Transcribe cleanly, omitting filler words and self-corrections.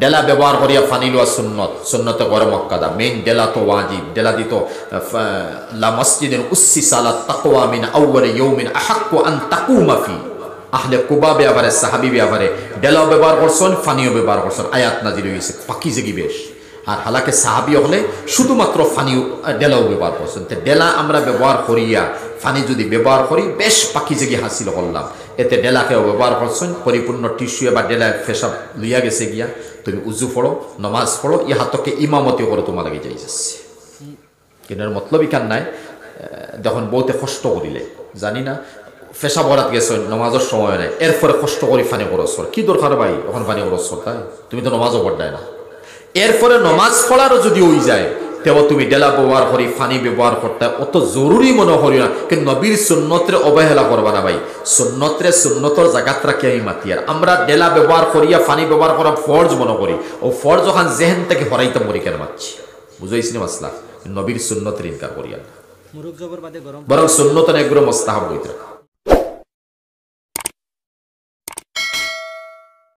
ডেলা ব্যবহার করিয়া ফানি লওয়া সুন্নত, সুন্নতে গরম মক্কাদা মেইন ডেলা তো ওয়াজিব। ডেলা দিত লা মসজিদিন উসসিসা আলা তাকওয়া মিন আউয়ালি ইয়াউমিন আহাক্কু আন তাকুমা ফি। আহলে কুবা ব্যবহারে সাহাবী ব্যবহারে ডেলাও ব্যবহার করছেন, ফানিও ব্যবহার করছেন। আয়াত নাজিল হয়েছে পাকিজাগি বেশ। আর হালাকে সাহাবী হলে শুধুমাত্র ফানিও ডেলাও ব্যবহার করছেন। তো ডেলা আমরা ব্যবহার করিয়া ফানি যদি ব্যবহার করি বেশ পাকিজাগি হাসিল করলাম। এতে ডেলাকেও ব্যবহার করছেন, পরিপূর্ণ টিস্যু বা ডেলা ফেসাব লইয়া গেছে গিয়া তুমি উজু পড়ো, নমাজ পড়ো, ইহাতকে ইমামতি করে তোমার লাগে যাই যাচ্ছে। কিন্তু মতলবই কান নাই যখন বহুতে কষ্ট করিলে জানি না ফেসা বরাত গেছ নমাজের সময় নাই, এরপরে কষ্ট করি ফানি করছর কি দরকার ভাই? এখন ফানি করছর তাই তুমি তো নমাজও পড়ায় না। এরপরে নমাজ পড়ারও যদি ওই যায় তেও তুমি ডেলা ব্যবহার করি ফানি ব্যবহার করতে অত জরুরি মনে করি না। কিন্তু নবীর সুন্নতরে অবহেলা করবা না ভাই। সুন্নতরে সুন্নতর জায়গাত রাখি আমি মাতি। আর আমরা ডেলা ব্যবহার করিয়া ফানি ব্যবহার করা ফরজ মনে করি। ও ফরজ যখন জেহেন থেকে হরাইতে মরি কেন মারছি, বুঝাইছি না মাসলা? নবীর সুন্নতের ইনকার করিয়া বরং সুন্নত এগুলো মোস্তাহাব হইতে